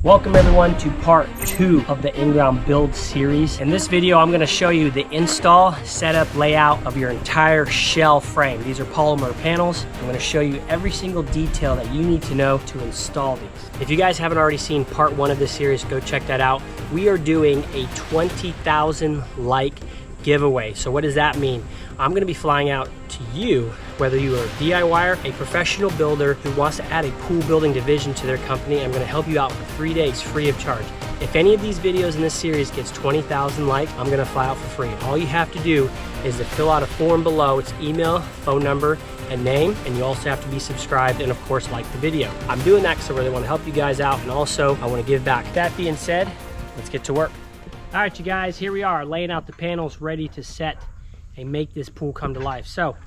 Welcome everyone to part 2 of the Inground Build series. In this video, I'm going to show you the install, setup, layout of your entire shell frame. These are polymer panels. I'm going to show you every single detail that you need to know to install these. If you guys haven't already seen part 1 of this series, go check that out. We are doing a 20,000 like giveaway. So what does that mean? I'm going to be flying out to you, whether you are a DIYer, a professional builder who wants to add a pool building division to their company. I'm going to help you out for 3 days free of charge. If any of these videos in this series gets 20,000 likes, I'm going to fly out for free. All you have to do is to fill out a form below. It's email, phone number, and name, and you also have to be subscribed and of course like the video. I'm doing that because I really want to help you guys out, and also I want to give back. That being said, let's get to work. All right, you guys, here we are laying out the panels ready to set and make this pool come to life. So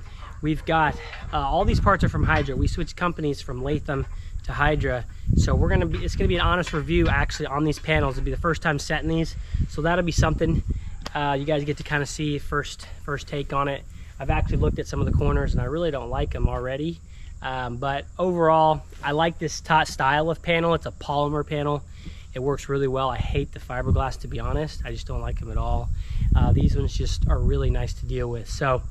we've got all these parts are from Hydra. We switched companies from Latham to Hydra, so it's gonna be an honest review actually on these panels. It'll be the first time setting these, so that'll be something you guys get to kind of see first take on it. I've actually looked at some of the corners and I really don't like them already, but overall I like this style of panel. It's a polymer panel. It works really well. I hate the fiberglass, to be honest. I just don't like them at all. These ones just are really nice to deal with. So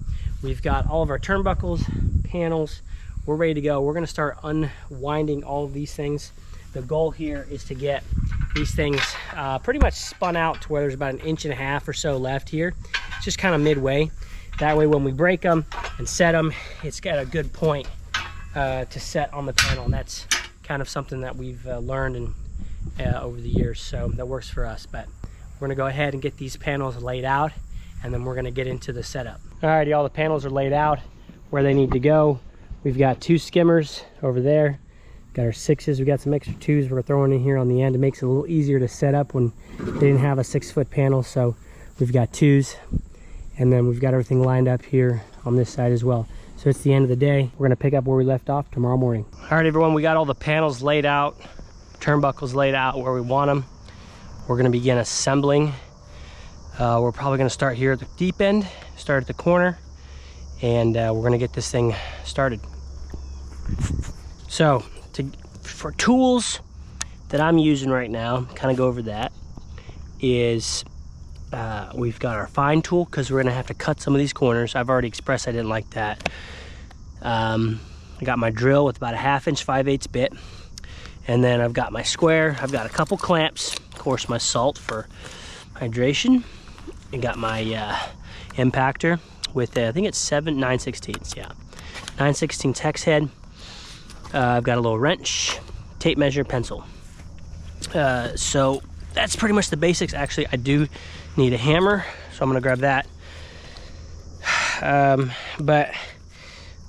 we've got all of our turnbuckles, panels. We're ready to go. We're gonna start unwinding all of these things. The goal here is to get these things pretty much spun out to where there's about 1.5 inches or so left here. It's just kind of midway. That way when we break them and set them, it's got a good point to set on the panel. And that's kind of something that we've learned over the years, so that works for us. But we're gonna go ahead and get these panels laid out, and then we're gonna get into the setup. All right, y'all, the panels are laid out where they need to go. We've got 2 skimmers over there. Got our 6s. We got some extra 2s we're throwing in here on the end. It makes it a little easier to set up when they didn't have a 6-foot panel. So we've got 2s, and then we've got everything lined up here on this side as well. So it's the end of the day. We're gonna pick up where we left off tomorrow morning. All right, everyone, we got all the panels laid out, turnbuckles laid out where we want them. We're going to begin assembling. We're probably going to start here at the deep end, start at the corner, and we're going to get this thing started. So for tools that I'm using right now, kind of go over that, is we've got our fine tool, because we're going to have to cut some of these corners. I've already expressed I didn't like that. I got my drill with about a 1/2 inch 5/8 bit. And then I've got my square. I've got a couple clamps, of course my salt for hydration. I got my impactor with I think it's 9/16, yeah, 9/16 hex head. I've got a little wrench, tape measure, pencil. So that's pretty much the basics. Actually, I do need a hammer, so I'm gonna grab that. But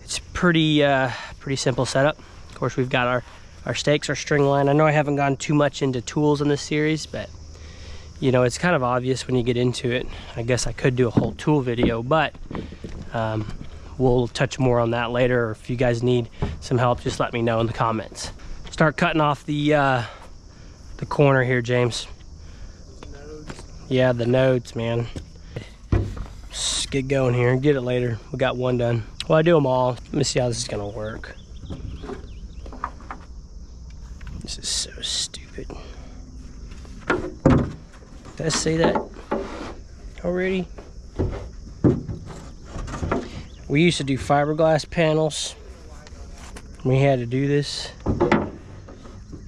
it's pretty simple setup. Of course, we've got our stakes, our string line. I know I haven't gone too much into tools in this series, but you know, it's kind of obvious when you get into it. I guess I could do a whole tool video, but we'll touch more on that later. Or if you guys need some help, just let me know in the comments. Start cutting off the corner here, James. Nodes. Yeah, the nodes, man. Just get going here and get it later. We got one done. Well, I do them all. Let me see how this is gonna work. This is so stupid. Did I say that already? We used to do fiberglass panels. We had to do this,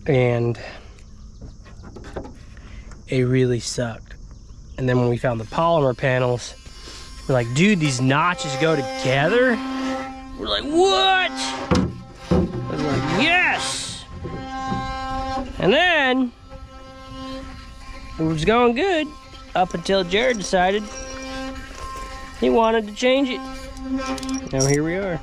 and it really sucked. And then when we found the polymer panels, we're like, dude, these notches go together? We're like, what? I was like, yes! And then it was going good up until Jared decided he wanted to change it. Now here we are.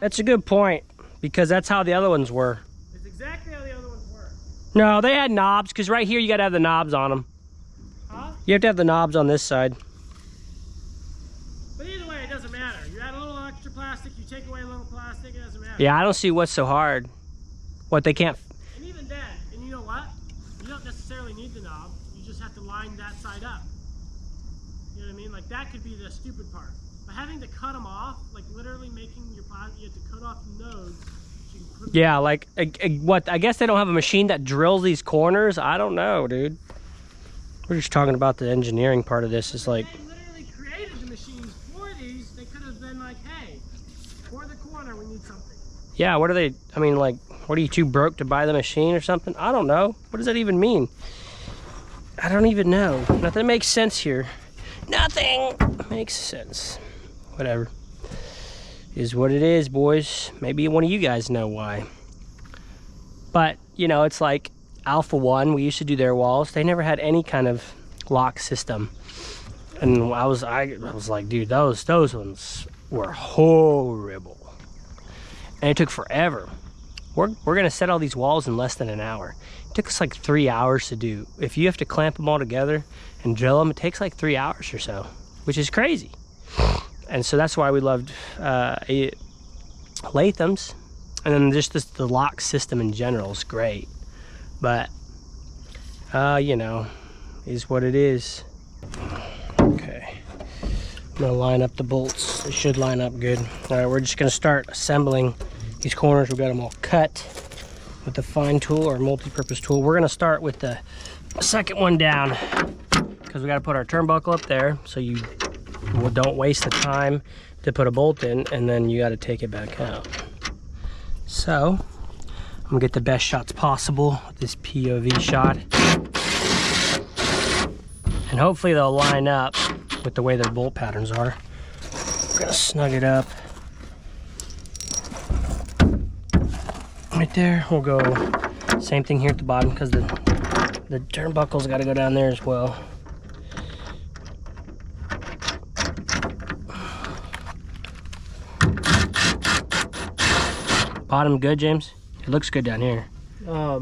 That's a good point, because that's how the other ones were. It's exactly how the other ones were. No, they had knobs, because right here you got to have the knobs on them. Huh? You have to have the knobs on this side. But either way, it doesn't matter. You add a little extra plastic, you take away a little plastic, it doesn't matter. Yeah, I don't see what's so hard. What, they can't... And even then, and you know what? You don't necessarily need the knob. You just have to line that side up. You know what I mean? Like that could be the stupid part. But having to cut them off, like literally making your plastic, you have to cut off nodes. So you can put Yeah, like, what? I guess they don't have a machine that drills these corners? I don't know, dude. We're just talking about the engineering part of this. It's like... They literally created the machines for these. They could have been like, hey, for the corner, we need something. Yeah, what are they... I mean, like, what are you too broke to buy the machine or something? I don't know. What does that even mean? I don't even know. Nothing makes sense here. Nothing makes sense. Whatever. Is what it is, boys. Maybe one of you guys know why. But, you know, it's like Alpha One. We used to do their walls. They never had any kind of lock system. And I was like, dude, those ones were horrible. And it took forever. We're gonna set all these walls in less than an hour. It took us like 3 hours to do. If you have to clamp them all together and drill them, it takes like 3 hours or so, which is crazy. And so that's why we loved Latham's. And then just the lock system in general is great. But, you know, is what it is. Okay. I'm gonna line up the bolts. They should line up good. All right, we're just gonna start assembling these corners. We've got them all cut with the fine tool or multi-purpose tool. We're gonna start with the second one down because we gotta put our turnbuckle up there so you don't waste the time to put a bolt in, and then you gotta take it back out. So I'm gonna get the best shots possible with this POV shot. And hopefully they'll line up with the way their bolt patterns are. We're gonna snug it up. Right there, we'll go same thing here at the bottom because the turnbuckle's gotta go down there as well. Bottom good, James? It looks good down here. Huh?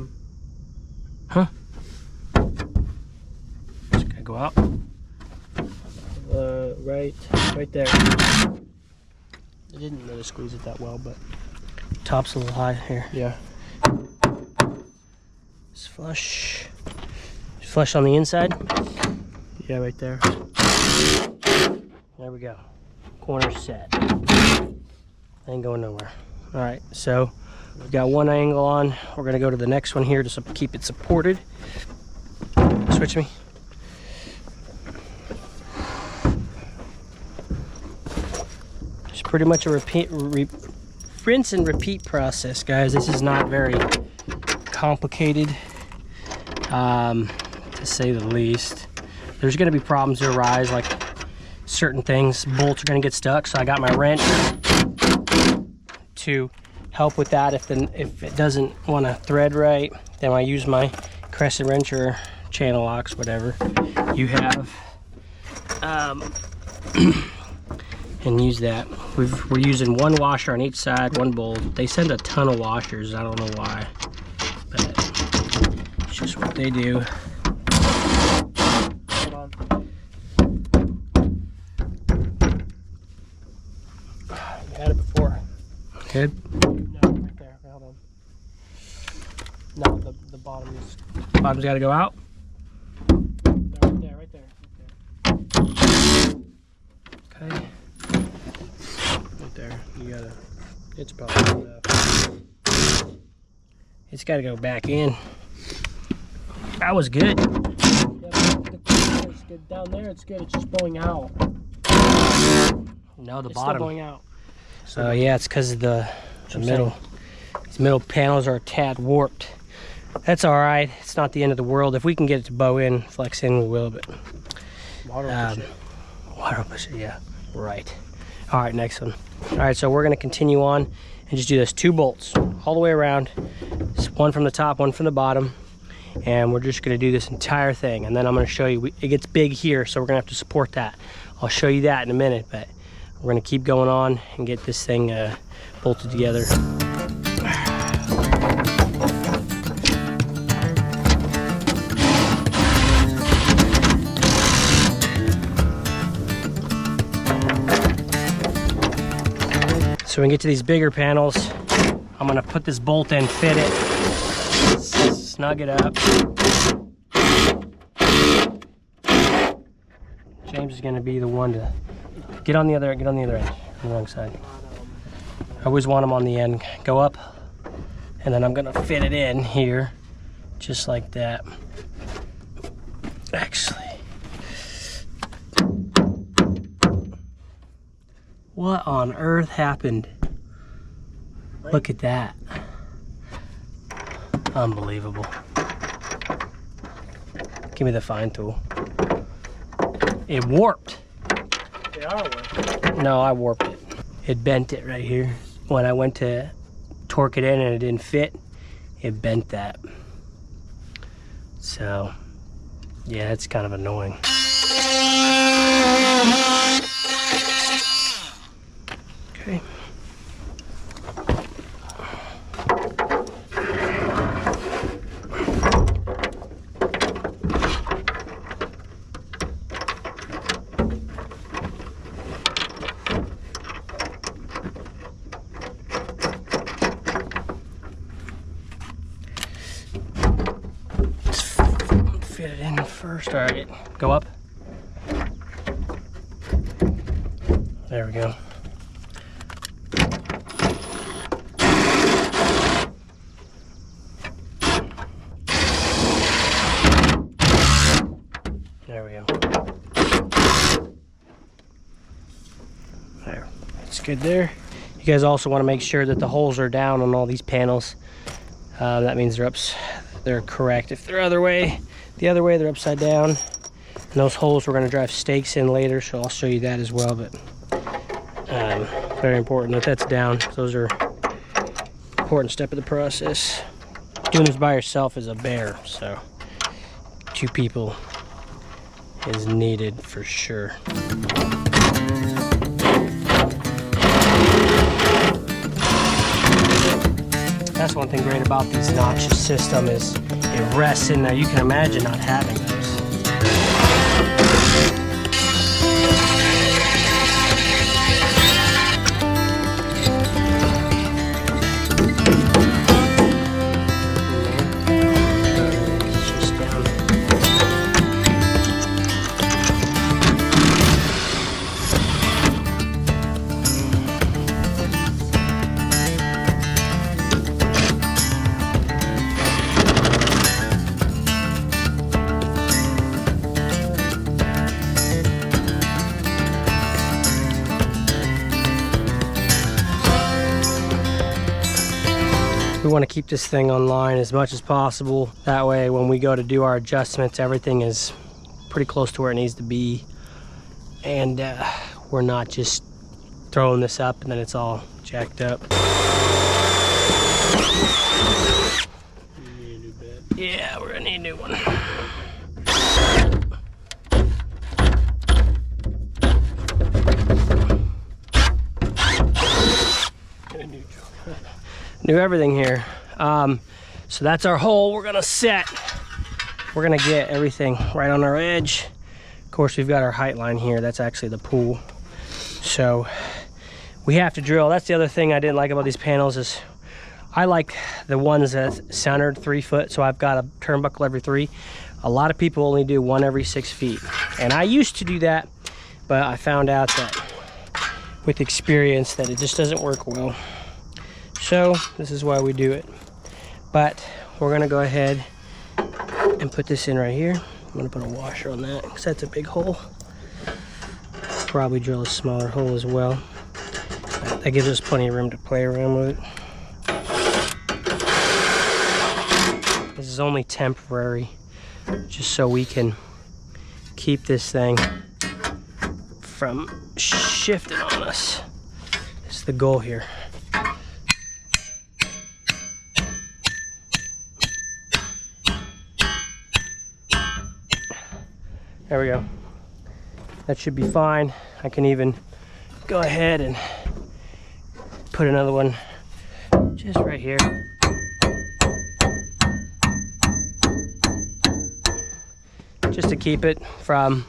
Just gotta go out. Right there. I didn't really squeeze it that well, but top's a little high here. Yeah. It's flush. Flush on the inside? Yeah, right there. There we go. Corner set. Ain't going nowhere. All right, so we've got one angle on. We're gonna go to the next one here to keep it supported. Switch me. It's pretty much a rinse and repeat process, guys. This is not very complicated, to say the least. There's gonna be problems that arise, like certain things. Bolts are gonna get stuck, so I got my wrench to help with that. If it doesn't want to thread right, then I use my crescent wrench or channel locks, whatever you have, and use that. We're using one washer on each side, one bolt. They send a ton of washers. I don't know why, but it's just what they do. Hold on. You had it before. Good. No, right there. Hold on. No, the bottom's got to go out. No, right there. Okay. Right there. You gotta. It's probably enough. It's got to go back in. That was good. Yeah, it's good. Down there, it's good. It's just going out. No, the bottom. Still going out. So yeah, it's because of the middle. These middle panels are a tad warped. That's all right. It's not the end of the world. If we can get it to bow in, flex in, we will. But water push it. Yeah, right. All right, next one. All right, so we're gonna continue on and just do this 2 bolts all the way around. It's one from the top, one from the bottom, and we're just gonna do this entire thing. And then I'm gonna show you. It gets big here, so we're gonna have to support that. I'll show you that in a minute, but we're gonna keep going on and get this thing bolted together. So when we get to these bigger panels, I'm gonna put this bolt in, fit it, snug it up. James is gonna be the one to get on the other end, on the wrong side. I always want them on the end. Go up, and then I'm gonna fit it in here, just like that. Actually, what on earth happened? Look at that. Unbelievable. Give me the fine tool. It warped. They are warped. No, I warped it. It bent it right here. When I went to torque it in and it didn't fit, it bent that. So, yeah, it's kind of annoying. Okay. Fit it in first. All right, go up. There we go. There we go. There, it's good there. You guys also want to make sure that the holes are down on all these panels. That means they're correct. If they're the other way, they're upside down. And those holes we're going to drive stakes in later, so I'll show you that as well. But very important that that's down. Those are important step of the process. Doing this by yourself is a bear, so 2 people is needed for sure. That's one thing great about these notch system is it rests in there. You can imagine not having those. We want to keep this thing online as much as possible. That way when we go to do our adjustments, everything is pretty close to where it needs to be. And we're not just throwing this up and then it's all jacked up. You need a new bit. Yeah, we're gonna need a new one. New everything here. So that's our hole we're gonna set. We're gonna get everything right on our edge. Of course, we've got our height line here. That's actually the pool. So we have to drill. That's the other thing I didn't like about these panels is I like the ones that centered 3 foot. So I've got a turnbuckle every 3. A lot of people only do 1 every 6 feet. And I used to do that, but I found out that with experience that it just doesn't work well. So this is why we do it. But we're gonna go ahead and put this in right here. I'm gonna put a washer on that because that's a big hole. Probably drill a smaller hole as well. That gives us plenty of room to play around with it. This is only temporary, just so we can keep this thing from shifting on us. That's the goal here. There we go. That should be fine. I can even go ahead and put another one just right here. Just to keep it from,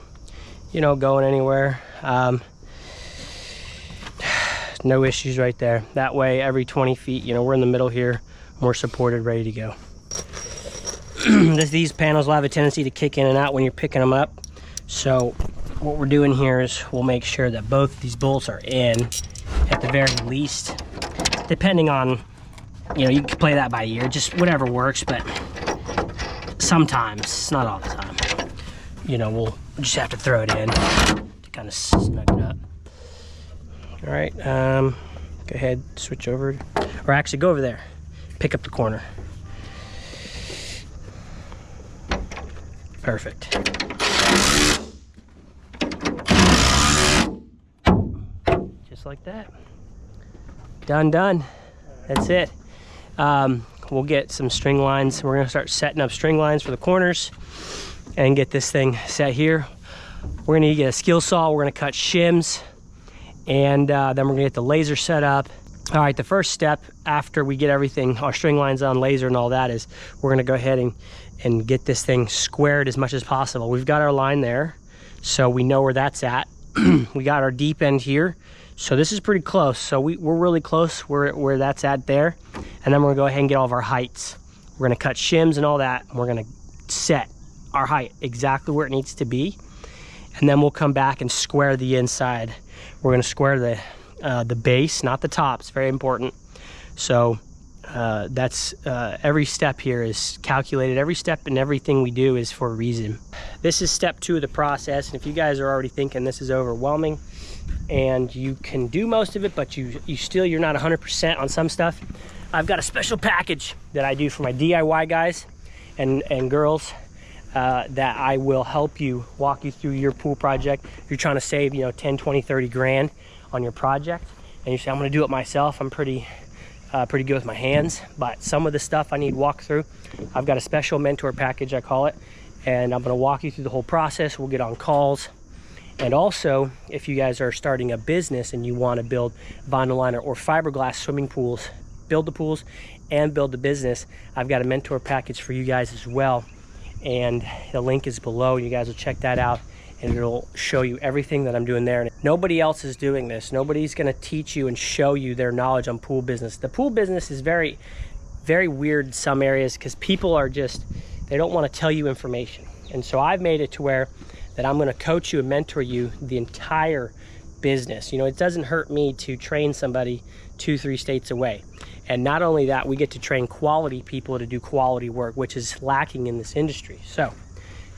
you know, going anywhere. no issues right there. That way, every 20 feet, you know, we're in the middle here, we're supported, ready to go. These panels will have a tendency to kick in and out when you're picking them up. So what we're doing here is we'll make sure that both these bolts are in at the very least, depending on, you know, you can play that by ear, just whatever works, but sometimes, not all the time, you know, we'll just have to throw it in to kind of snug it up. All right, go ahead, switch over, or actually go over there, pick up the corner. Perfect. Just like that. Done. That's it. We'll get some string lines. We're gonna start setting up string lines for the corners and get this thing set here. We're gonna get a skill saw. We're gonna cut shims, and then we're gonna get the laser set up. All right, the first step after we get everything, our string lines on, laser and all that, is we're gonna go ahead and get this thing squared as much as possible. We've got our line there, so we know where that's at. We got our deep end here, so this is pretty close. So we're really close where that's at there. And then we're gonna go ahead and get all of our heights. We're gonna cut shims and all that, and we're gonna set our height exactly where it needs to be. And then we'll come back and square the inside. We're gonna square the base, not the top. It's very important. So that's every step here is calculated. Every step and everything we do is for a reason. This is step 2 of the process, and if you guys are already thinking this is overwhelming and you can do most of it, but you're not 100% on some stuff, I've got a special package that I do for my DIY guys and girls that I will help you, walk you through your pool project. If you're trying to save, you know, 10, 20, 30 grand on your project, and you say, I'm gonna do it myself, I'm pretty good with my hands, but some of the stuff I need walk through, I've got a special mentor package, I call it, and I'm gonna walk you through the whole process. We'll get on calls. And also, if you guys are starting a business and you wanna build vinyl liner or fiberglass swimming pools, build the pools and build the business, I've got a mentor package for you guys as well. And the link is below. You guys will check that out, and it'll show you everything that I'm doing there. And nobody else is doing this. Nobody's gonna teach you and show you their knowledge on pool business. The pool business is very, very weird in some areas because people are just, they don't wanna tell you information. And so I've made it to where that I'm gonna coach you and mentor you the entire business. You know, it doesn't hurt me to train somebody 2-3 states away. And not only that, we get to train quality people to do quality work, which is lacking in this industry. So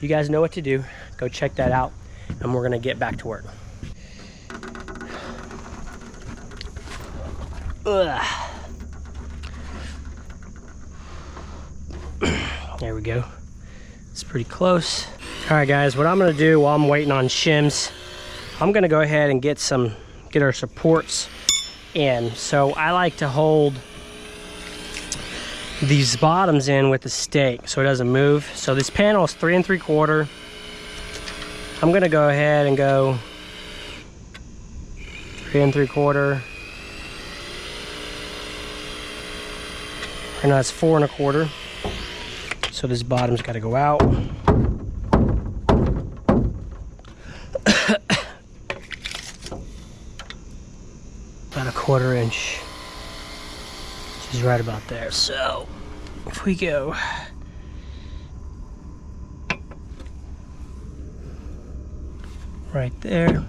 you guys know what to do. Go check that out, and we're gonna get back to work. Ugh. There we go. It's pretty close. All right, guys, what I'm gonna do while I'm waiting on shims, I'm gonna go ahead and get our supports in. So I like to hold these bottoms in with the stake so it doesn't move. So this panel is 3 3/4. I'm gonna go ahead and go 3 3/4. And that's 4 1/4. So this bottom's got to go out. About a 1/4 inch, which is right about there. So if we go right there,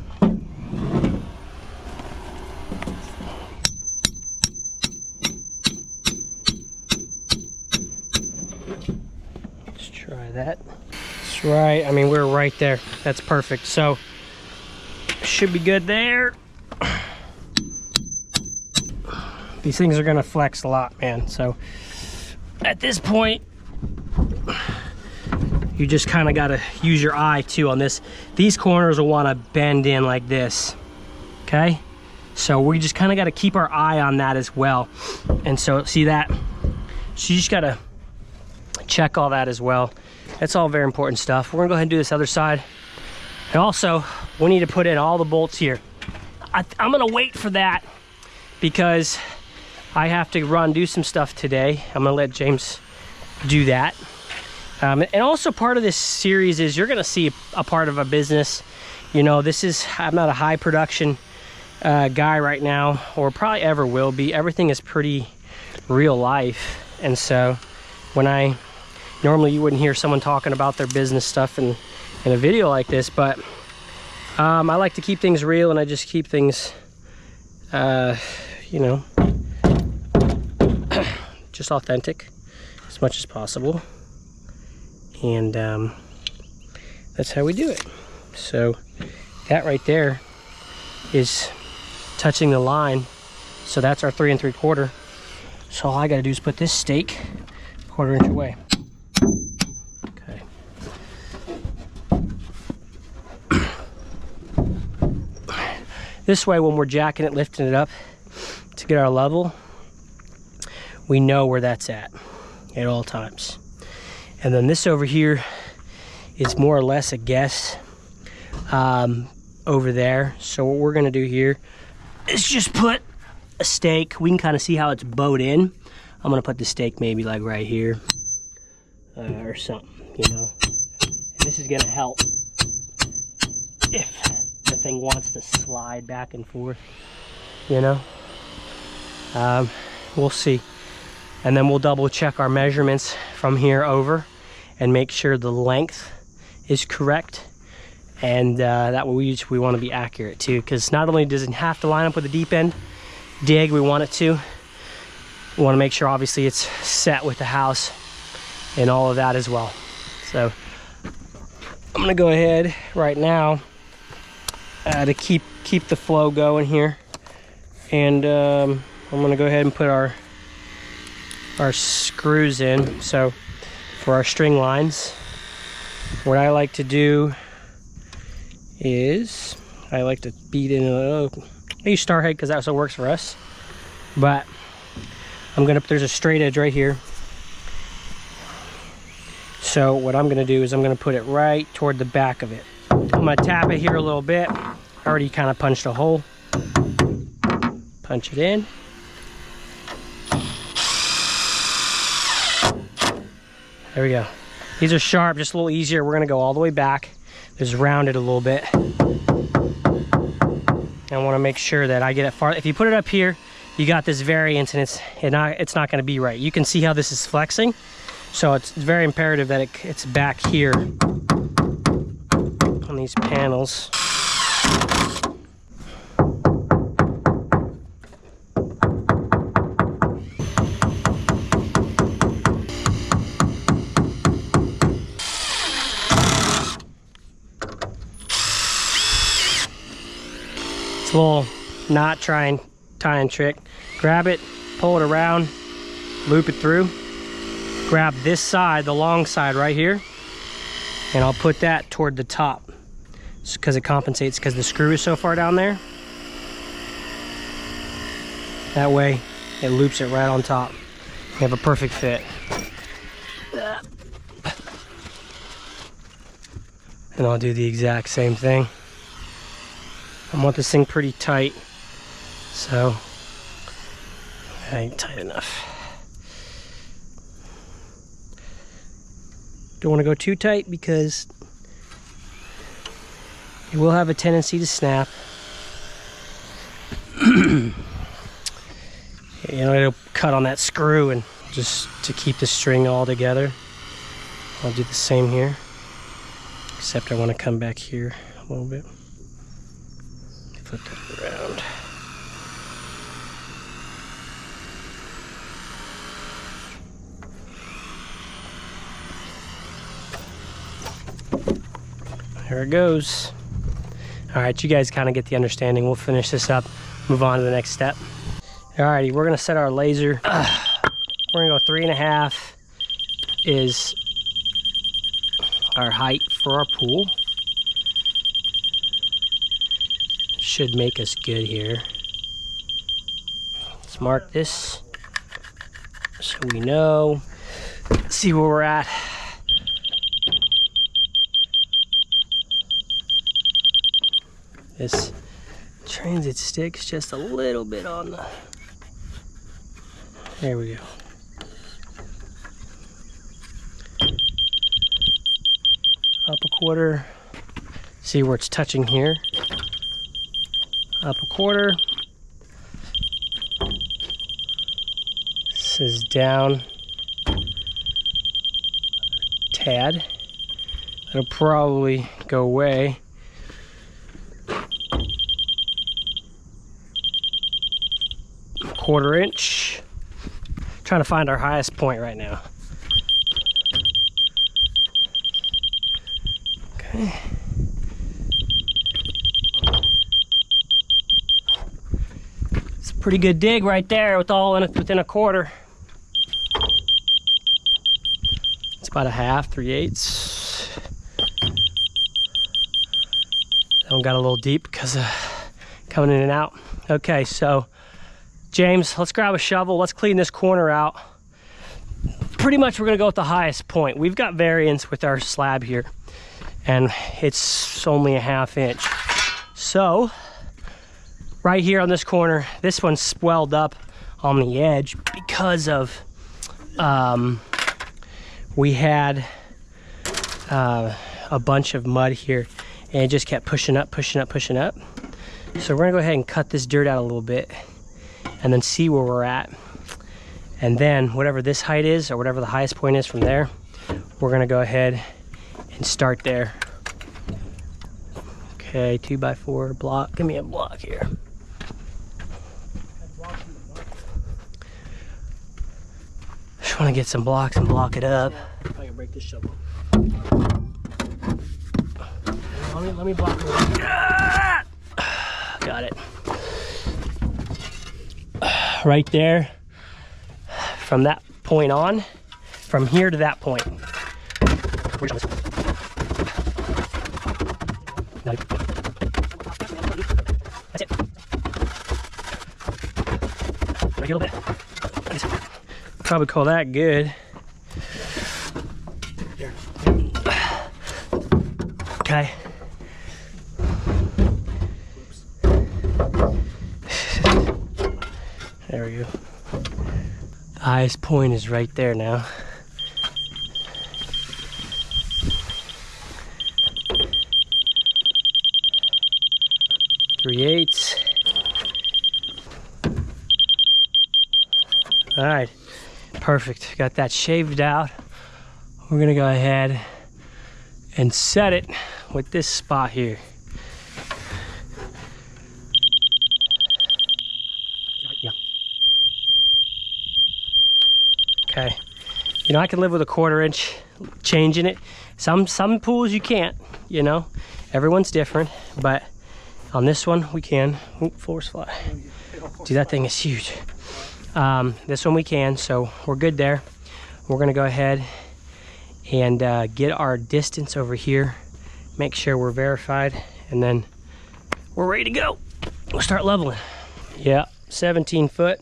let's try that. That's right. I mean, we're right there. That's perfect. So should be good there. These things are gonna flex a lot, man. So at this point, you just kind of gotta use your eye too on this. These corners will wanna bend in like this, okay? So we just kind of gotta keep our eye on that as well. And so see that? So you just gotta check all that as well. That's all very important stuff. We're gonna go ahead and do this other side. And also, we need to put in all the bolts here. I'm gonna wait for that because I have to do some stuff today. I'm gonna let James do that. And also part of this series is you're gonna see a part of a business. You know, I'm not a high production guy right now, or probably ever will be. Everything is pretty real life, and so when normally you wouldn't hear someone talking about their business stuff in a video like this, but I like to keep things real, and I just keep things you know, just authentic as much as possible, and that's how we do it. So that right there is touching the line, so that's our 3 3/4. So all I got to do is put this stake 1/4 inch away. Okay. This way, when we're jacking it, lifting it up to get our level, we know where that's at all times. And then this over here is more or less a guess over there. So what we're gonna do here is just put a stake. We can kind of see how it's bowed in. I'm gonna put the stake maybe like right here or something, you know. And this is gonna help if the thing wants to slide back and forth, you know. We'll see. And then we'll double check our measurements from here over and make sure the length is correct. And that way we want to be accurate too, because not only does it have to line up with the deep end dig, we want it to. We want to make sure obviously it's set with the house and all of that as well. So I'm gonna go ahead right now to keep the flow going here, and I'm gonna go ahead and put our screws in. So for our string lines, what I like to do is I like to beat in I use star head because that's what works for us, but there's a straight edge right here. So what I'm gonna do is I'm gonna put it right toward the back of it. I'm gonna tap it here a little bit. I already kind of punched a hole. Punch it in. There we go. These are sharp, just a little easier. We're gonna go all the way back. Just round it a little bit. I want to make sure that I get it far. If you put it up here, you got this variance, and it's not going to be right. You can see how this is flexing, so it's very imperative that it's back here on these panels. It's a little knot tying trick. Grab it, pull it around, loop it through. Grab this side, the long side right here, and I'll put that toward the top because it compensates because the screw is so far down there. That way it loops it right on top. You have a perfect fit. And I'll do the exact same thing. I want this thing pretty tight, so that ain't tight enough. Don't want to go too tight because it will have a tendency to snap. You know, it'll cut on that screw, and just to keep the string all together. I'll do the same here, except I want to come back here a little bit. Flip that around. There it goes. All right, you guys kind of get the understanding. We'll finish this up, move on to the next step. All righty, we're gonna set our laser. We're gonna go 3.5 is our height for our pool. Should make us good here. Let's mark this so we know, see where we're at. This transit stick's just a little bit on the, there we go. Up 1/4, see where it's touching here. Up a quarter. This is down a tad. It'll probably go away. Quarter inch. Trying to find our highest point right now. Okay. It's a pretty good dig right there with all in it within a quarter. It's about a half, 3/8. That one got a little deep because of coming in and out. Okay, so James, let's grab a shovel. Let's clean this corner out. Pretty much we're gonna go with the highest point. We've got variance with our slab here, and it's only a 1/2 inch. So, right here on this corner, this one's swelled up on the edge because of, we had a bunch of mud here, and it just kept pushing up, pushing up, pushing up. So we're gonna go ahead and cut this dirt out a little bit, and then see where we're at. And then whatever this height is, or whatever the highest point is from there, we're gonna go ahead and start there. Okay, 2x4 block. Give me a block here. Just wanna get some blocks and block it up. If I can break this shovel. Let me block it. Got it. Right there, from that point on, from here to that point. That's it. Right here a little bit. Probably call that good. Here. Okay. There we go. The highest point is right there now. Three-eighths. All right, perfect. Got that shaved out. We're gonna go ahead and set it with this spot here. Okay, you know, I can live with a 1/4 inch changing it. Some pools you can't, you know, everyone's different, but on this one we can. Oop, force fly. Dude, that thing is huge. This one we can, so we're good there. We're gonna go ahead and get our distance over here, make sure we're verified, and then we're ready to go. We'll start leveling. Yeah, 17 foot.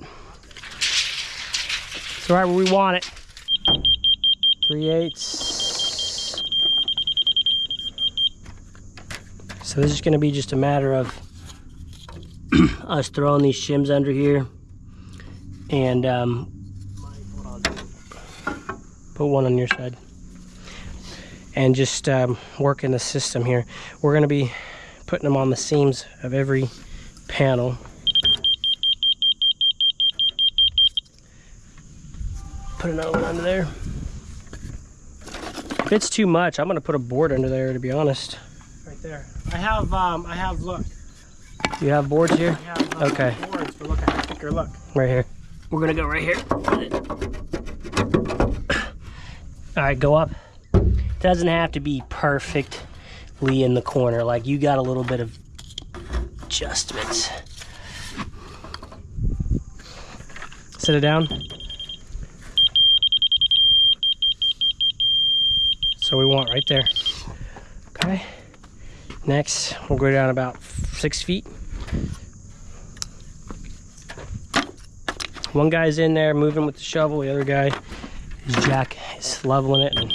It's right where we want it. 3/8. So this is gonna be just a matter of us throwing these shims under here and put one on your side. And just working the system here. We're gonna be putting them on the seams of every panel. Put another one under there. If it's too much, I'm gonna put a board under there, to be honest. Right there. I have look. You have boards here? I have okay. boards for look at thicker look. Right here. We're gonna go right here. All right, go up. Doesn't have to be perfectly in the corner. Like, you got a little bit of adjustments. Sit it down. So we want right there. Okay. Next, we'll go down about 6 feet. One guy's in there moving with the shovel. The other guy, his jack, is leveling it and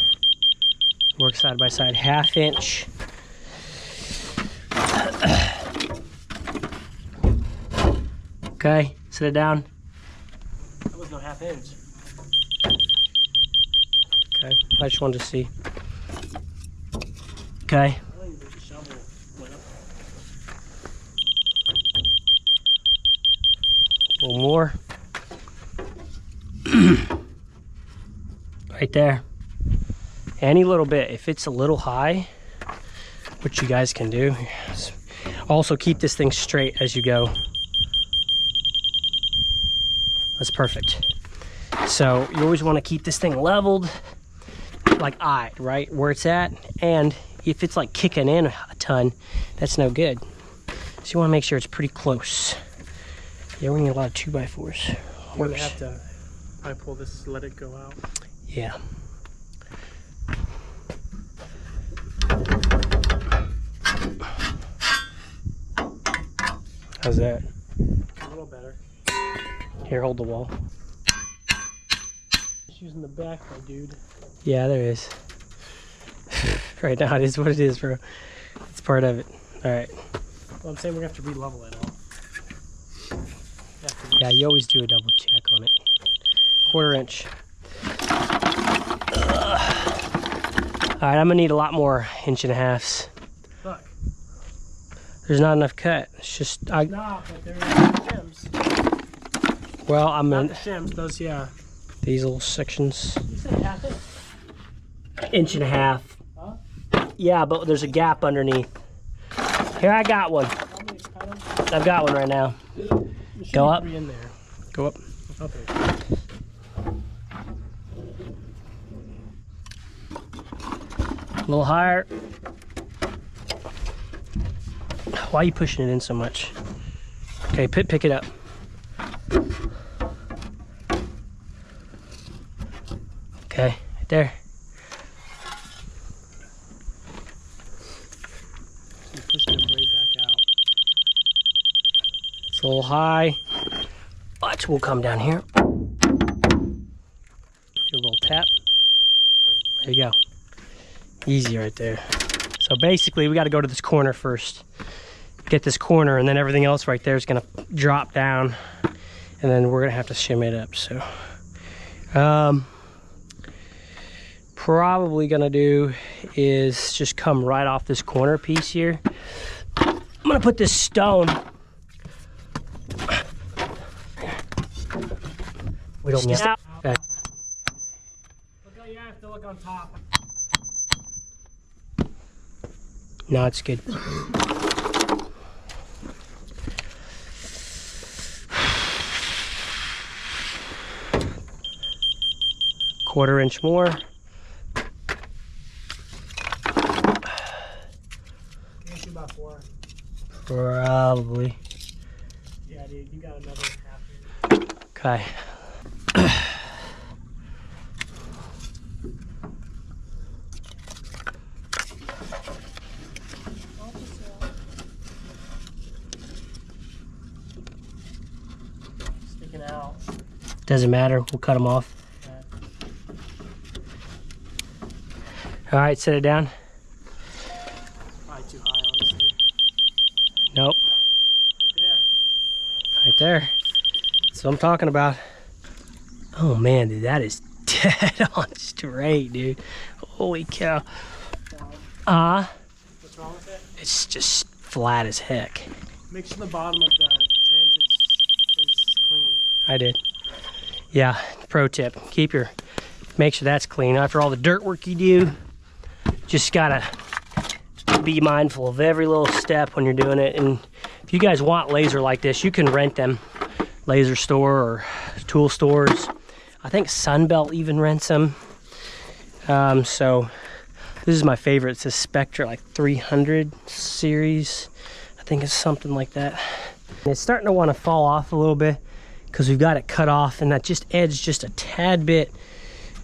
work side by side. 1/2 inch. Okay, sit it down. That was no 1/2 inch. Okay, I just wanted to see. Okay. A little more. Right there. Any little bit. If it's a little high, what you guys can do, also keep this thing straight as you go. That's perfect. So you always want to keep this thing leveled, like right where it's at. And if it's like kicking in a ton, that's no good. So you want to make sure it's pretty close. Yeah, we need a lot of 2x4s. We're gonna have to probably pull this, let it go out. Yeah. How's that? A little better. Here, hold the wall. Just using the back, my dude. Yeah, there is. Right now, it is what it is, bro. It's part of it. All right. Well, I'm saying we're gonna have to re-level it all. Yeah, you always do a double check on it. 1/4 inch. All right, I'm gonna need a lot more 1.5 inches. Look. There's not enough cut. It's just Nah, but there are shims. Well, I'm Not in the shims, those, yeah. these little sections. You said 1/2 inch? 1.5 inches. Huh? Yeah, but there's a gap underneath. Here, I got one. I've got one right now. Go up. In there. Go up. Up there. A little higher. Why are you pushing it in so much? Okay, pick it up. Okay, right there. So you're pushing it way back out. It's a little high. Watch, we'll come down here. Do a little tap. There you go. Easy right there. So basically, we got to go to this corner first. Get this corner, and then everything else right there is going to drop down. And then we're going to have to shim it up. So, probably going to do is just come right off this corner piece here. I'm going to put this stone. We don't need to. Look out, you have to look on top. No, it's good. Quarter inch more. Can't do about 4. Probably. Yeah, dude, you got another 1/2 inch. Okay. Sticking out. Doesn't matter. We'll cut them off. All right, set it down. Probably too high, honestly. Nope. Right there. Right there. That's what I'm talking about. Oh man, dude, that is dead on straight, dude. Holy cow. What's wrong with it? It's just flat as heck. Make sure the bottom of the transits is clean. I did. Yeah, pro tip. Make sure that's clean. After all the dirt work you do, just gotta be mindful of every little step when you're doing it. And if you guys want laser like this, you can rent them. Laser store or tool stores. I think Sunbelt even rents them. So this is my favorite. It's a Spectra like 300 series. I think it's something like that. And it's starting to want to fall off a little bit because we've got it cut off, and that just edge just a tad bit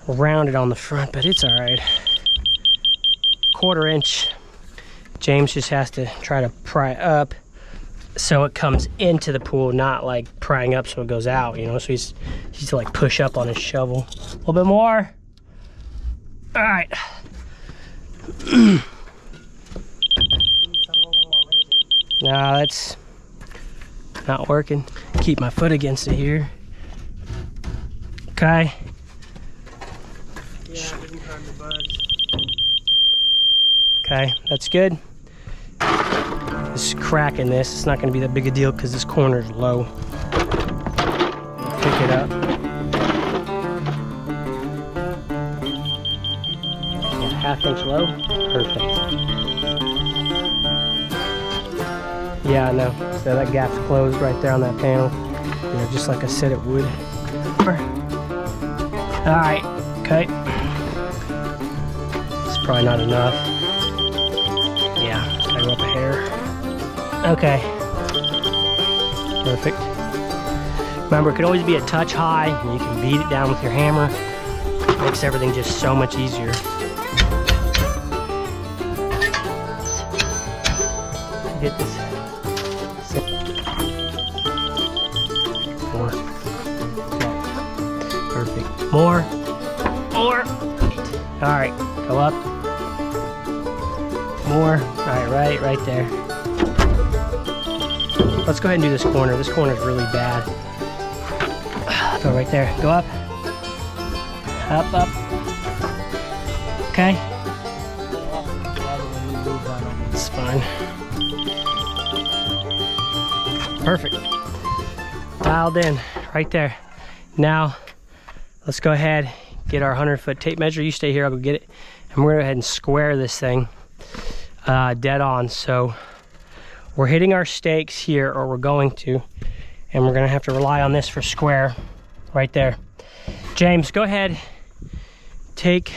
rounded on the front, but it's all right. 1/4 inch. James just has to try to pry up so it comes into the pool, not like prying up so it goes out, you know. So he's to like push up on his shovel. A little bit more. All right. Nah, that's not working. Keep my foot against it here. Okay. Yeah, it didn't time to budge. Okay, that's good. Just cracking this. It's not going to be that big a deal because this corner is low. pick it up. Yeah, 1/2 inch low. Perfect. Yeah, I know. So that gap's closed right there on that panel. You know, just like I said it would. Alright, okay. It's probably not enough. Yeah, gotta go up a hair. Okay. Perfect. Remember, it could always be a touch high, and you can beat it down with your hammer. It makes everything just so much easier. Get this. More. Okay. Perfect. More. More. All right, go up. More. All right, right there. Let's go ahead and do this corner. This corner is really bad. Go right there. Go up. Up, up. Okay. It's fine. Perfect. Dialed in right there. Now, let's go ahead, get our 100-foot tape measure. You stay here, I'll go get it. And we're gonna go ahead and square this thing dead on. So we're hitting our stakes here, or we're going to, and we're gonna have to rely on this for square right there. James, go ahead, take,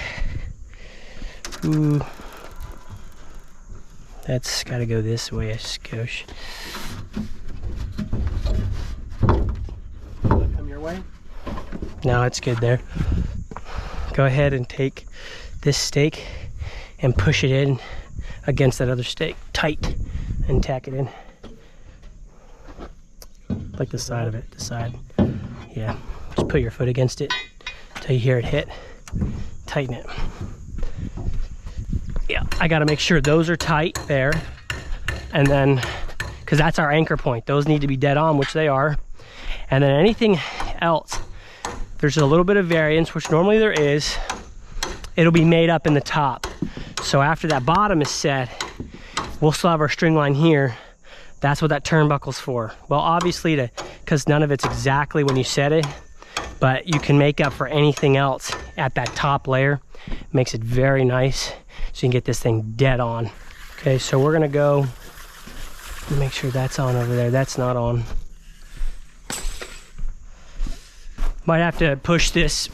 ooh, that's gotta go this way a skosh. Come your way? No, it's good there. Go ahead and take this stake and push it in against that other stake tight and tack it in. Like the side of it, the side. Yeah, just put your foot against it until you hear it hit. Tighten it. Yeah, I gotta make sure those are tight there. And then, because that's our anchor point. Those need to be dead on, which they are. And then anything else, there's a little bit of variance, which normally there is. It'll be made up in the top. So after that bottom is set, we'll still have our string line here. That's what that turnbuckle's for. Well, obviously, because none of it's exactly when you set it, but you can make up for anything else at that top layer. Makes it very nice, so you can get this thing dead on. Okay, so we're gonna go, make sure that's on over there. That's not on. Might have to push this.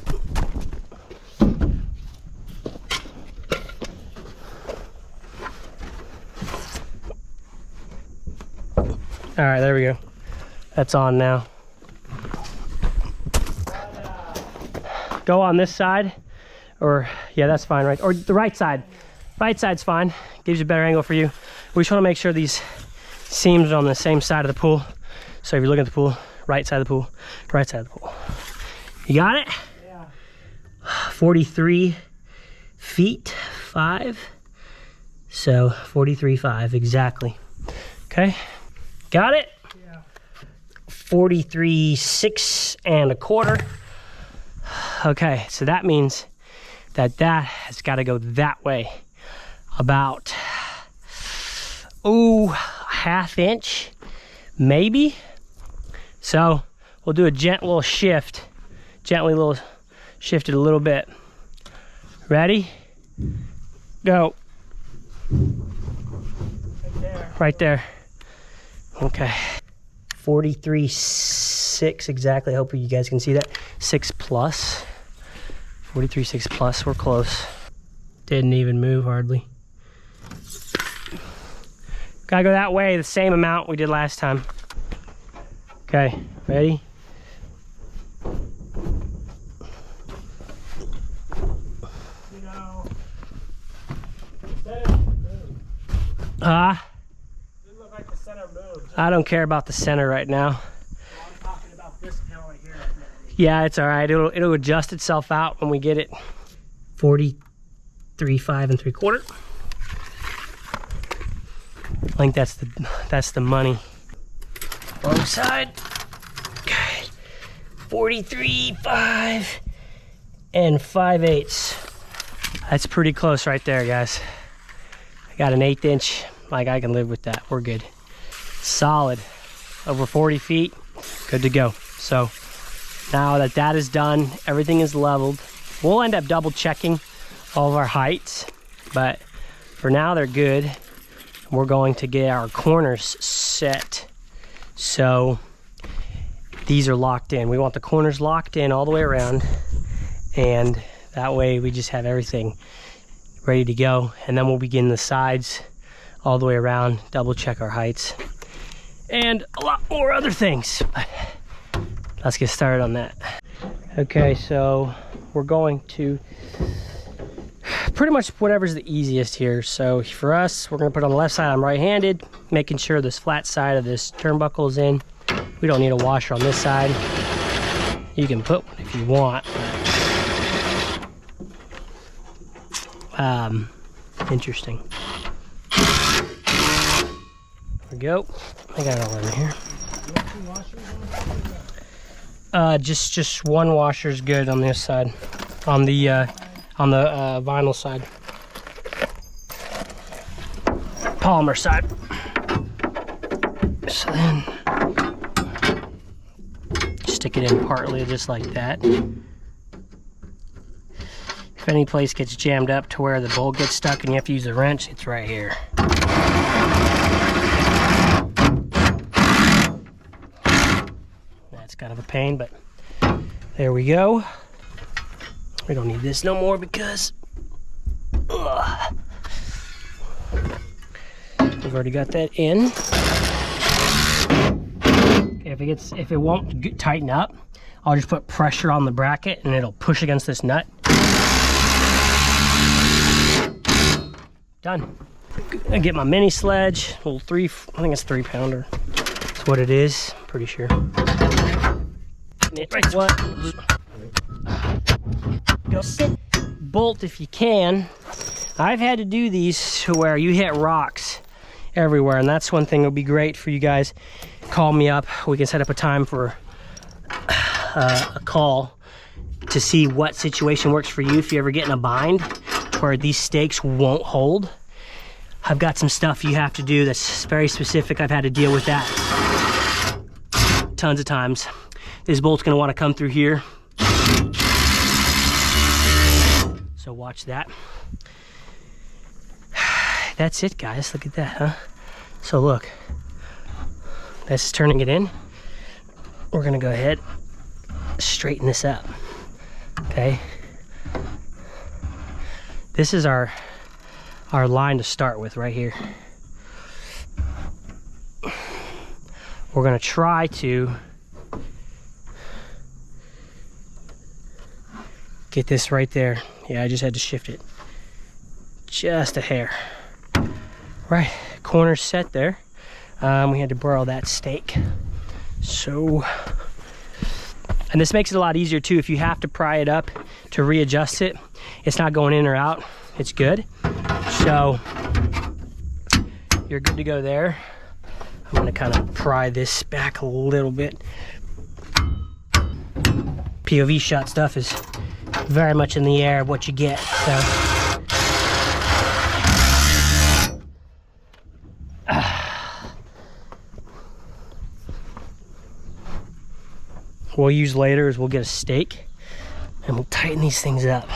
All right, there we go. That's on now. Go on this side, or yeah, that's fine, right? Or the right side. Right side's fine. Gives you a better angle for you. We just want to make sure these seams are on the same side of the pool. So if you're looking at the pool, right side of the pool, right side of the pool. You got it? Yeah. 43 feet 5. So 43.5 exactly. Okay. Got it? Yeah. 43.6 1/4. Okay, so that means that has got to go that way. About, ooh, 1/2 inch, maybe. So we'll do a gentle shift. Gently shift it a little bit. Ready? Go. Right there. Right there. Okay. 43.6 exactly. Hopefully you guys can see that. 6 plus. 43.6 plus. We're close. Didn't even move hardly. Gotta go that way, the same amount we did last time. Okay, ready? You know, didn't look like the center moved. I don't care about the center right now. I'm talking about this panel right here. Yeah, it's all right. It'll adjust itself out when we get it. 43.5 3/4. I think that's the money. Wrong side. Okay. 43.5 5/8. That's pretty close right there, guys. I got an 1/8 inch. Like, I can live with that. We're good. Solid. Over 40 feet. Good to go. So Now that that is done, everything is leveled. We'll end up double checking all of our heights, but for now they're good. We're going to get our corners set. So these are locked in. We want the corners locked in all the way around, and that way we just have everything ready to go. And then we'll begin the sides all the way around, double check our heights, and a lot more other things. But let's get started on that. Okay, so we're going to pretty much whatever's the easiest here. So for us, we're gonna put it on the left side. I'm right-handed, making sure this flat side of this turnbuckle is in. We don't need a washer on this side. You can put one if you want. Interesting. There we go. I got it all in here. Just one washer is good on this side, on the vinyl side, polymer side. So then stick it in partly just like that. If any place gets jammed up to where the bolt gets stuck and you have to use a wrench, it's right here. That's kind of a pain, but there we go. We don't need this no more because we've already got that in. Okay, if it won't tighten up, I'll just put pressure on the bracket and it'll push against this nut. Done. I get my mini sledge, little I think it's 3-pounder. That's what it is, pretty sure. Go sit. Bolt if you can. I've had to do these to where you hit rocks everywhere, and that's one thing that would be great for you guys. Call me up. We can set up a time for a call to see what situation works for you if you ever get in a bind where these stakes won't hold. I've got some stuff you have to do that's very specific. I've had to deal with that tons of times. This bolt's gonna wanna come through here. So watch that. That's it, guys. Look at that, huh? So look, this is turning it in. We're gonna go ahead, straighten this up, okay? This is our line to start with right here. We're gonna try to get this right there. Yeah, I just had to shift it just a hair. Right, corner's set there. We had to borrow that stake. So, and this makes it a lot easier too. If you have to pry it up to readjust it, it's not going in or out. It's good. So you're good to go there. I'm gonna kind of pry this back a little bit. POV shot stuff is very much in the air of what you get. So what we'll use later is we'll get a stake and we'll tighten these things up.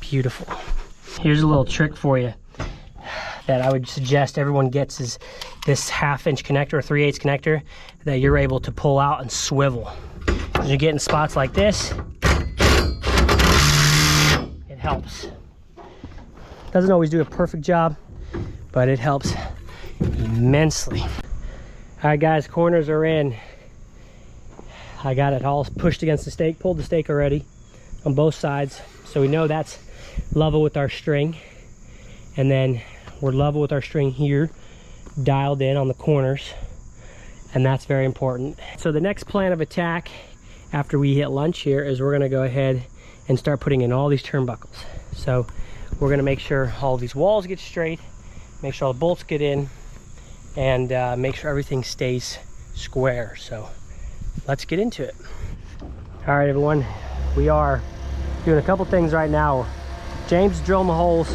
Beautiful. Here's a little trick for you that I would suggest everyone gets, is this 1/2-inch connector or 3/8 connector that you're able to pull out and swivel. When you get in spots like this, it helps. Doesn't always do a perfect job, but it helps immensely. All right, guys, corners are in. I got it all pushed against the stake, pulled the stake already on both sides. So we know that's level with our string. And then we're level with our string here, dialed in on the corners. And that's very important. So the next plan of attack after we hit lunch here is we're gonna go ahead and start putting in all these turnbuckles. So we're gonna make sure all these walls get straight, make sure all the bolts get in, and make sure everything stays square. So let's get into it. All right, everyone, we are doing a couple things right now. James is drilling the holes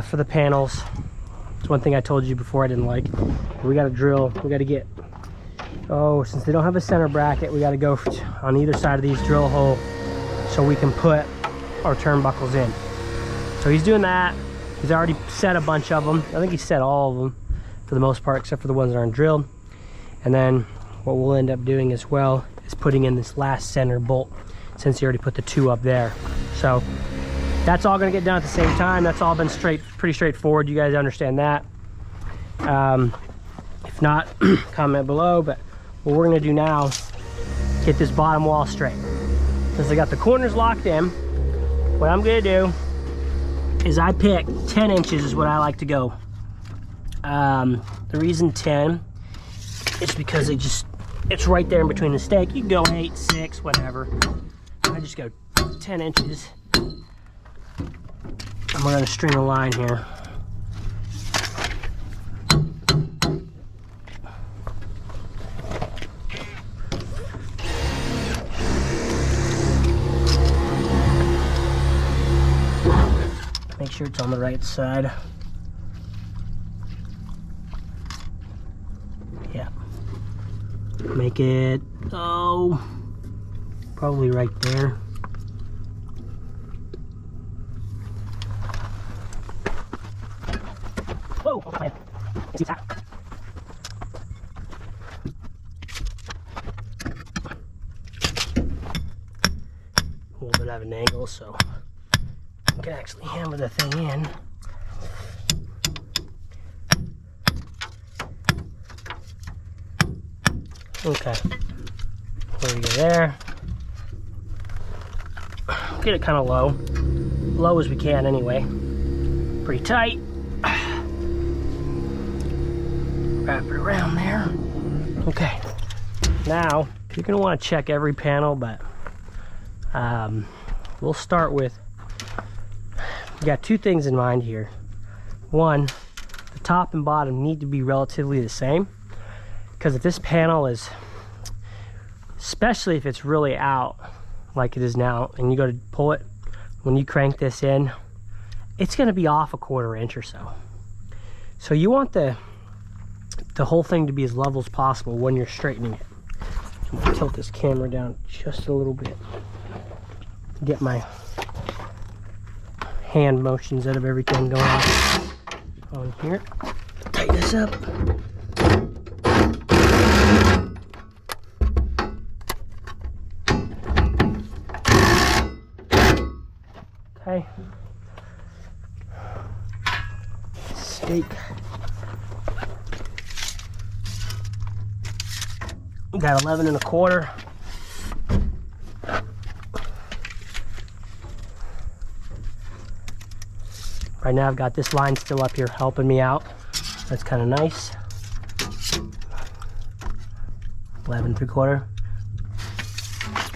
for the panels. It's one thing I told you before I didn't like. We got to drill, we got to get Oh, since they don't have a center bracket, we got to go on either side of these drill hole so we can put our turnbuckles in. So he's doing that. He's already set a bunch of them. I think he set all of them for the most part, except for the ones that aren't drilled. And then what we'll end up doing as well is putting in this last center bolt, since he already put the 2 up there. So that's all gonna get done at the same time. That's all been pretty straightforward. You guys understand that. If not, comment below. But what we're gonna do now is get this bottom wall straight. Since I got the corners locked in, what I'm gonna do is I pick 10 inches is what I like to go. The reason 10 is because it's right there in between the stake. You can go 8, 6, whatever. I just go 10 inches. And we're gonna string a line here. Make sure it's on the right side. Yeah. Make it, oh, probably right there. Whoa, okay. See that? A little bit of an angle, so I can actually hammer the thing in. Okay, there we go there. Get it kind of low as we can anyway. Pretty tight. Wrap it around there. Okay, now you're gonna want to check every panel, but we'll start with, we got 2 things in mind here. One, the top and bottom need to be relatively the same, because if this panel is, especially if it's really out like it is now, and you go to pull it, when you crank this in, it's going to be off a 1/4 inch or so. So you want the whole thing to be as level as possible when you're straightening it. So I'm going to tilt this camera down just a little bit, get my hand motions out of everything going on here. Tighten this up. Okay. Stake. Got 11 1/4. Right now I've got this line still up here helping me out. That's kind of nice. 11 3/4.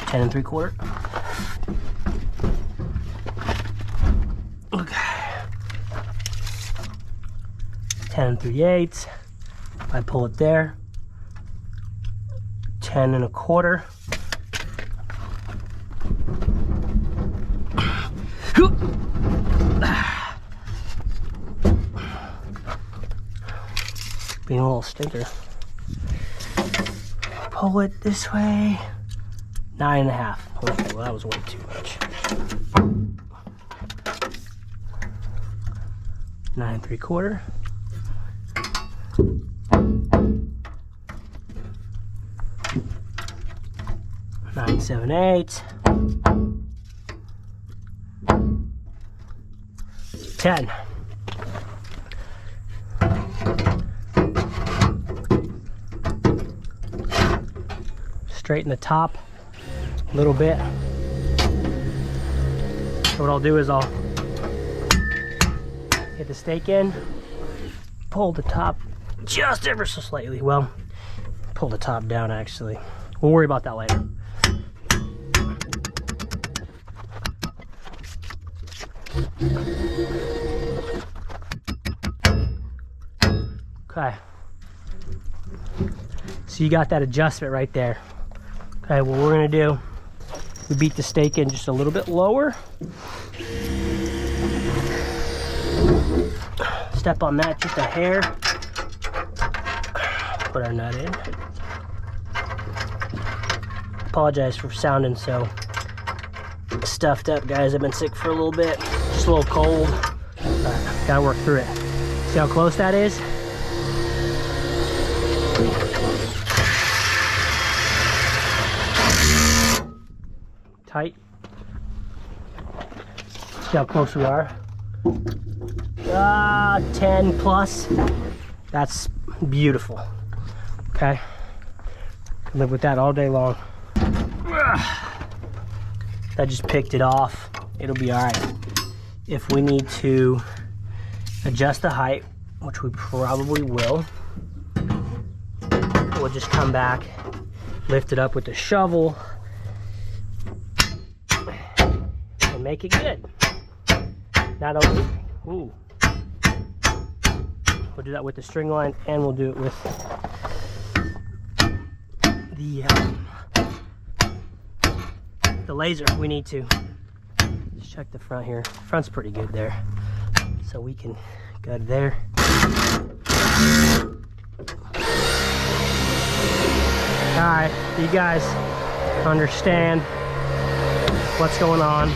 10 3/4. Okay. 10 3/8. I pull it there. 10 1/4. Being a little stinker. Pull it this way. 9 1/2. Okay, well that was way too much. 9 3/4. 9 7/8. 10. Straighten the top a little bit. So what I'll do is I'll get the stake in, pull the top just ever so slightly. Well, pull the top down actually. We'll worry about that later. Okay. So you got that adjustment right there. Okay, what we're gonna do, we beat the stake in just a little bit lower. Step on that just a hair. Put our nut in. Apologize for sounding so stuffed up, guys. I've been sick for a little bit, just a little cold, but gotta work through it. See how close that is? Tight. See how close we are? 10 plus. That's beautiful. Okay. Can live with that all day long. That just picked it off. It'll be all right. If we need to adjust the height, which we probably will, we'll just come back, lift it up with the shovel, and make it good. Not only, ooh, we'll do that with the string line, and we'll do it with the laser. We need to just check the front here. Front's pretty good there, so we can go to there. All right, you guys understand what's going on.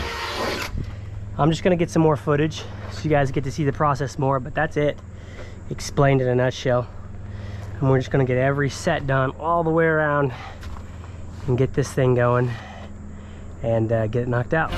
I'm just gonna get some more footage so you guys get to see the process more, but that's it. Explained in a nutshell. And we're just gonna get every set done all the way around and get this thing going and get it knocked out.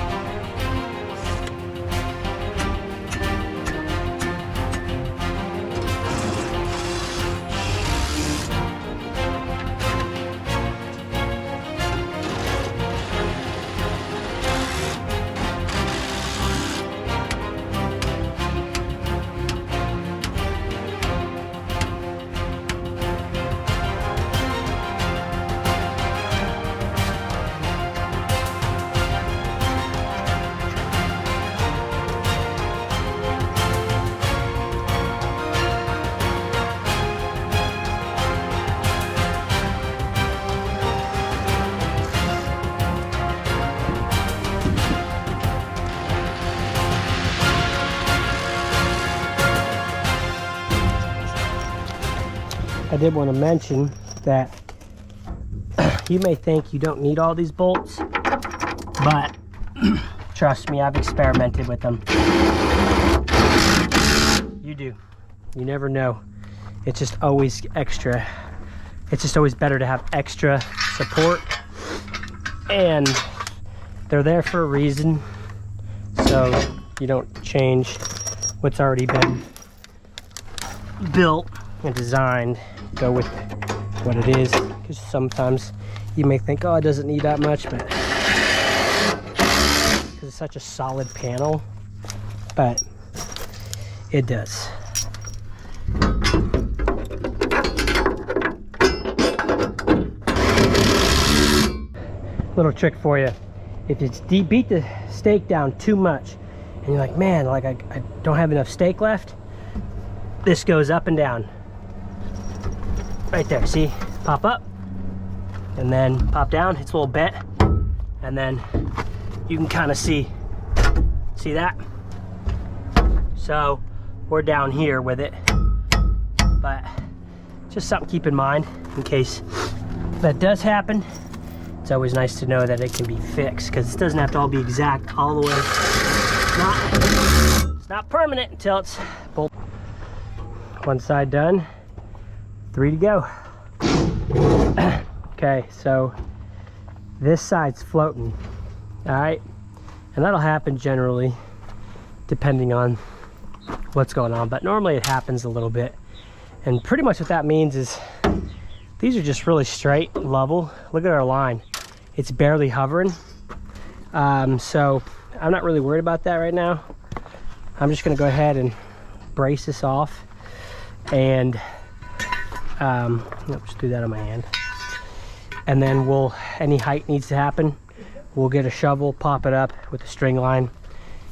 I did want to mention that you may think you don't need all these bolts, but trust me, I've experimented with them. You do. You never know. It's just always extra. It's just always better to have extra support, and they're there for a reason, so you don't change what's already been built and designed. Go with what it is, because sometimes you may think, oh, it doesn't need that much, but because it's such a solid panel, but it does. Little trick for you: if it's beat the stake down too much and you're like, man, like I don't have enough stake left, this goes up and down. Right there, see? Pop up and then pop down. It's a little bent, and then you can kind of see that? So we're down here with it, but just something to keep in mind in case that does happen. It's always nice to know that it can be fixed, because it doesn't have to all be exact all the way. It's not permanent until it's bolt. One side done. 3 to go. Okay, so this side's floating, all right? And that'll happen generally depending on what's going on, but normally it happens a little bit. And pretty much what that means is these are just really straight, level. Look at our line. It's barely hovering. So I'm not really worried about that right now. I'm just gonna go ahead and brace this off, and just do that on my hand, and then any height needs to happen, we'll get a shovel, pop it up with a string line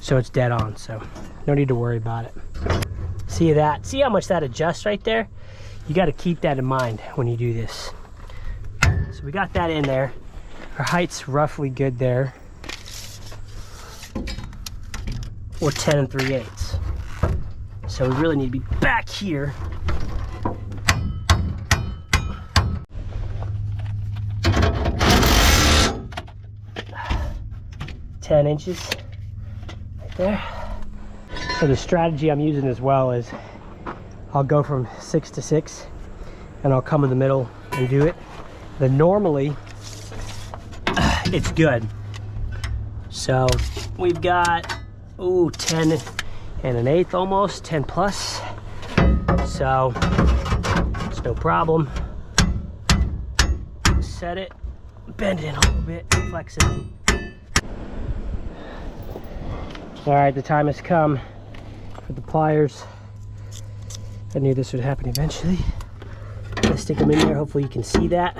so it's dead on, so no need to worry about it. See that? See how much that adjusts right there? You got to keep that in mind when you do this. So we got that in there. Our height's roughly good there. We're 10 3/8. So we really need to be back here. 10 inches right there. So the strategy I'm using as well is I'll go from 6 to 6 and I'll come in the middle and do it. Then normally it's good. So we've got 10 and an eighth, almost 10 plus. So it's no problem. Set it, bend it in a little bit, flex it in. All right, the time has come for the pliers. I knew this would happen eventually. Let's stick them in there. Hopefully you can see that.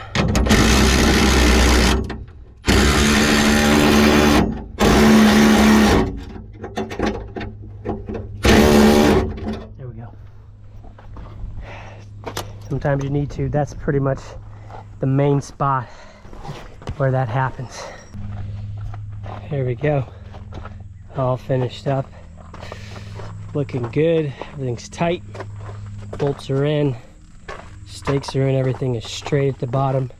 There we go. Sometimes you need to. That's pretty much the main spot where that happens. There we go. All finished up. Looking good. Everything's tight. Bolts are in. Stakes are in. Everything is straight at the bottom.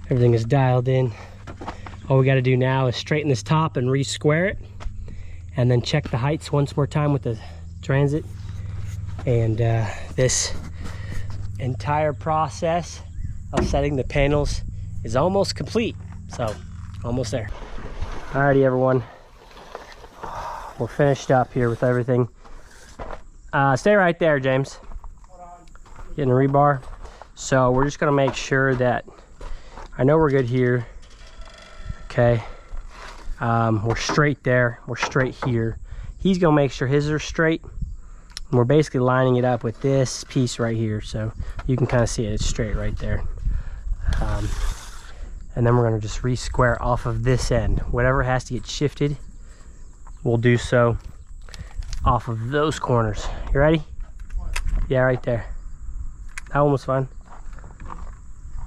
Everything is dialed in. All we got to do now is straighten this top and re-square it, and then check the heights once more time with the transit. And this entire process of setting the panels is almost complete. So almost there. Alrighty everyone, we're finished up here with everything. Stay right there, James. Getting a rebar. So we're just gonna make sure that, I know we're good here. Okay, we're straight there, we're straight here. He's gonna make sure his are straight. And we're basically lining it up with this piece right here, so you can kind of see it, it's straight right there. And then we're gonna just re-square off of this end. Whatever has to get shifted, we'll do so off of those corners. You ready? Yeah, right there. That one was fun.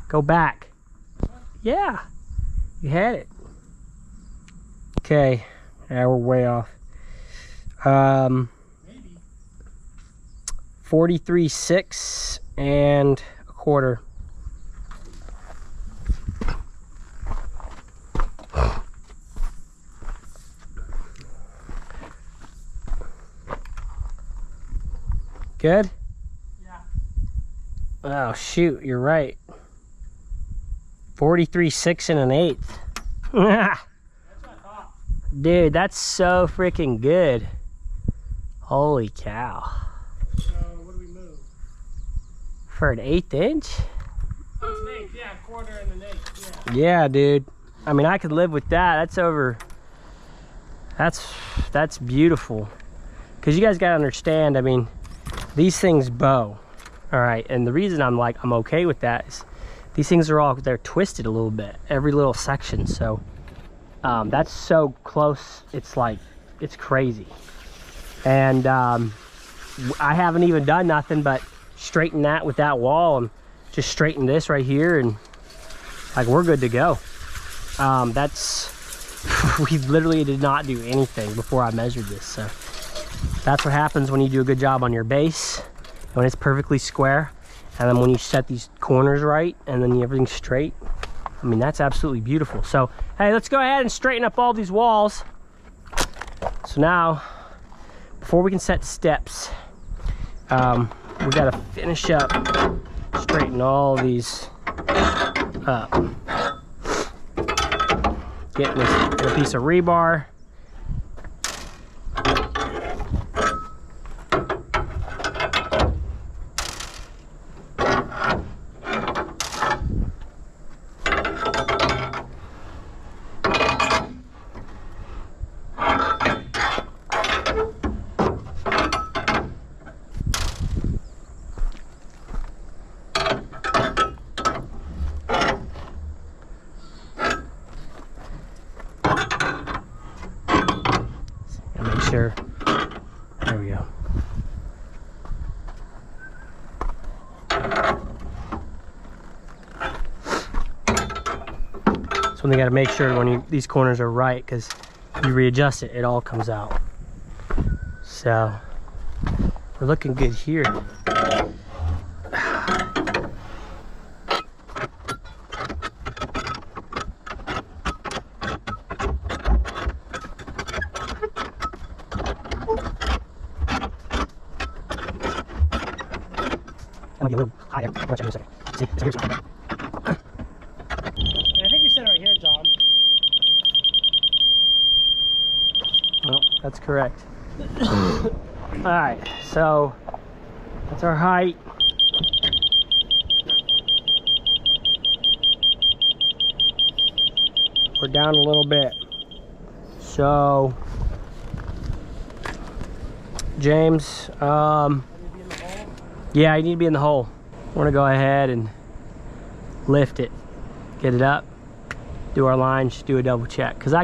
Go back. Yeah, you had it. Okay, yeah, we're way off. 43.6 and a quarter. Good? Yeah. Oh shoot, you're right. 43.6 and an eighth. That's what I thought. Dude, that's so freaking good. Holy cow. So what do we move? For an 1/8 inch? That's an eighth, yeah, a quarter and an eighth, yeah. Yeah, dude. I mean, I could live with that. That's over. That's beautiful. Because you guys gotta understand, I mean, these things bow. All right, and the reason I'm okay with that is these things are they're twisted a little bit, every little section. So that's so close, it's crazy. And I haven't even done nothing but straighten that with that wall and just straighten this right here, and we're good to go. We literally did not do anything before I measured this. So that's what happens when you do a good job on your base, when it's perfectly square, and then when you set these corners right and then everything's straight. I mean, that's absolutely beautiful. So hey, let's go ahead and straighten up all these walls. So now, before we can set steps, we gotta finish up, straighten all these up. Getting a piece of rebar. There we go. So they got to make sure when these corners are right, because you readjust it, it all comes out. So we're looking good here. might be a little high there. I'm gonna check in a second. See, so here's I think we set it right here, John. Well, that's correct. Alright, so that's our height. We're down a little bit. So, James, yeah, you need to be in the hole. We're gonna go ahead and lift it, get it up, do our lines, do a double check. Cause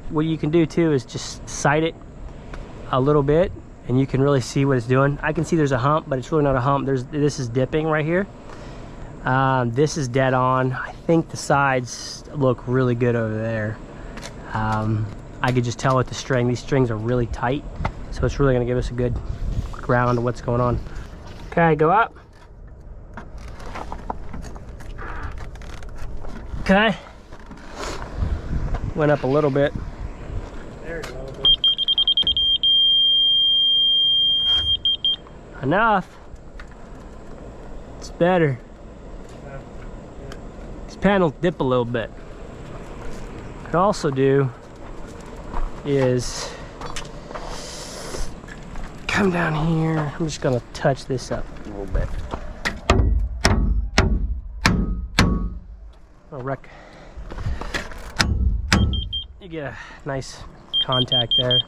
what you can do too is just sight it a little bit and you can really see what it's doing. I can see there's a hump, but it's really not a hump. This is dipping right here. This is dead on. I think the sides look really good over there. I could just tell with the string. These strings are really tight, so it's really gonna give us a good ground of what's going on. Okay, go up. Okay. Went up a little bit. There's a little bit. Enough. It's better. These panels dip a little bit. What I could also do is come down here. I'm just gonna touch this up a little bit. You get a nice contact there.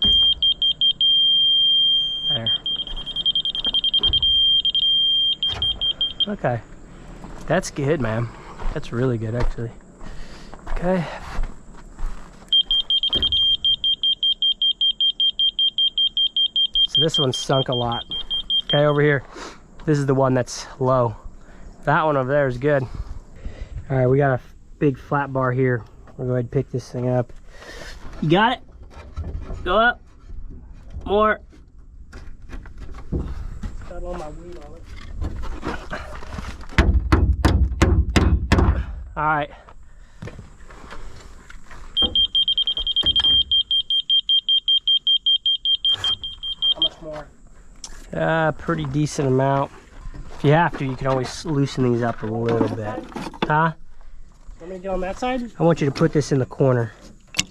There. Okay. That's good, man. That's really good, actually. Okay. So this one's sunk a lot. Okay, over here. This is the one that's low. That one over there is good. All right, we got a big flat bar here. We'll go ahead and pick this thing up. You got it? Go up. More. Got all my weight on it. All right. How much more? Pretty decent amount. If you have to, you can always loosen these up a little bit. Huh? Want me to get on that side? I want you to put this in the corner.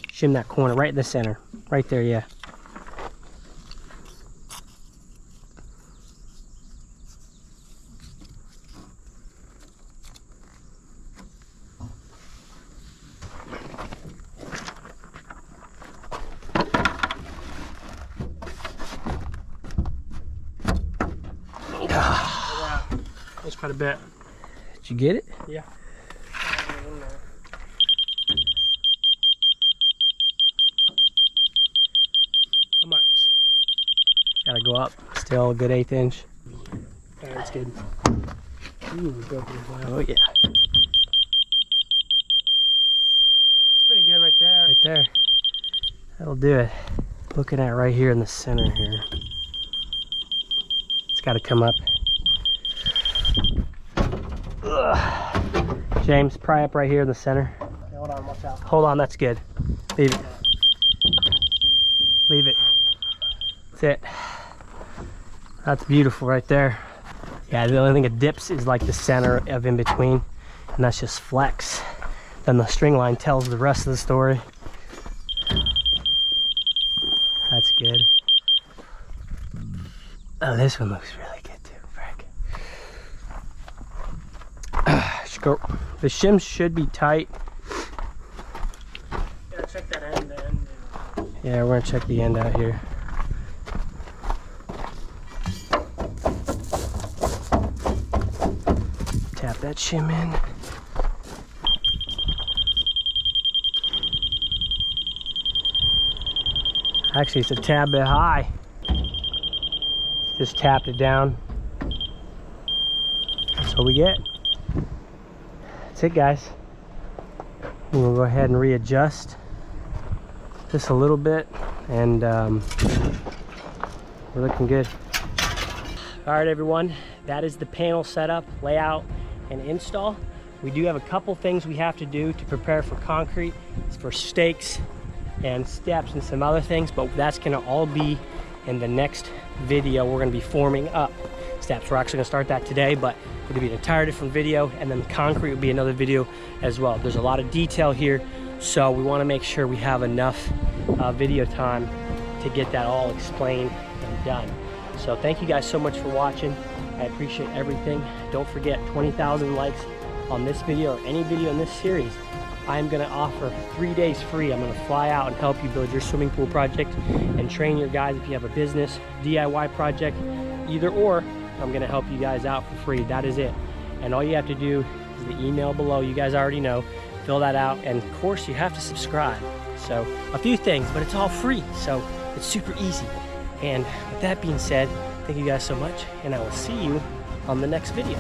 Shim that corner, right in the center. Right there, yeah. That's quite a bit. Did you get it? Yeah. How much? Gotta go up. Still a good 1/8 inch. Yeah, that's good. Ooh, Oh yeah. That's pretty good right there. Right there. That'll do it. Looking at right here in the center here. It's gotta come up. Ugh. James, pry up right here in the center. Okay, hold on, watch out. Hold on, that's good. Leave it. Leave it. That's it. That's beautiful right there. Yeah, the only thing it dips is like the center of in between, and that's just flex. Then the string line tells the rest of the story. That's good. Oh, this one looks really good too, Frank. The shims should be tight. Yeah, check that end then. Yeah, we're gonna check the end out here. Tap that shim in. Actually, it's a tad bit high. Just tapped it down. That's what we get. That's it, guys. We'll go ahead and readjust this a little bit, and we're looking good. All right, everyone, that is the panel setup, layout, and install. We do have a couple things we have to do to prepare for concrete. It's for stakes and steps and some other things, but that's gonna all be in the next video. We're gonna be forming up. steps. We're actually gonna start that today, but it'll be an entire different video, and then the concrete will be another video as well. There's a lot of detail here, so we wanna make sure we have enough video time to get that all explained and done. So thank you guys so much for watching. I appreciate everything. Don't forget, 20,000 likes on this video or any video in this series, I'm gonna offer 3 days free. I'm gonna fly out and help you build your swimming pool project and train your guys if you have a business, DIY project, either or. I'm gonna help you guys out for free. That is it. And all you have to do is the email below. You guys already know. Fill that out, and of course you have to subscribe. So a few things, but it's all free, so it's super easy. And with that being said, thank you guys so much, and I will see you on the next video.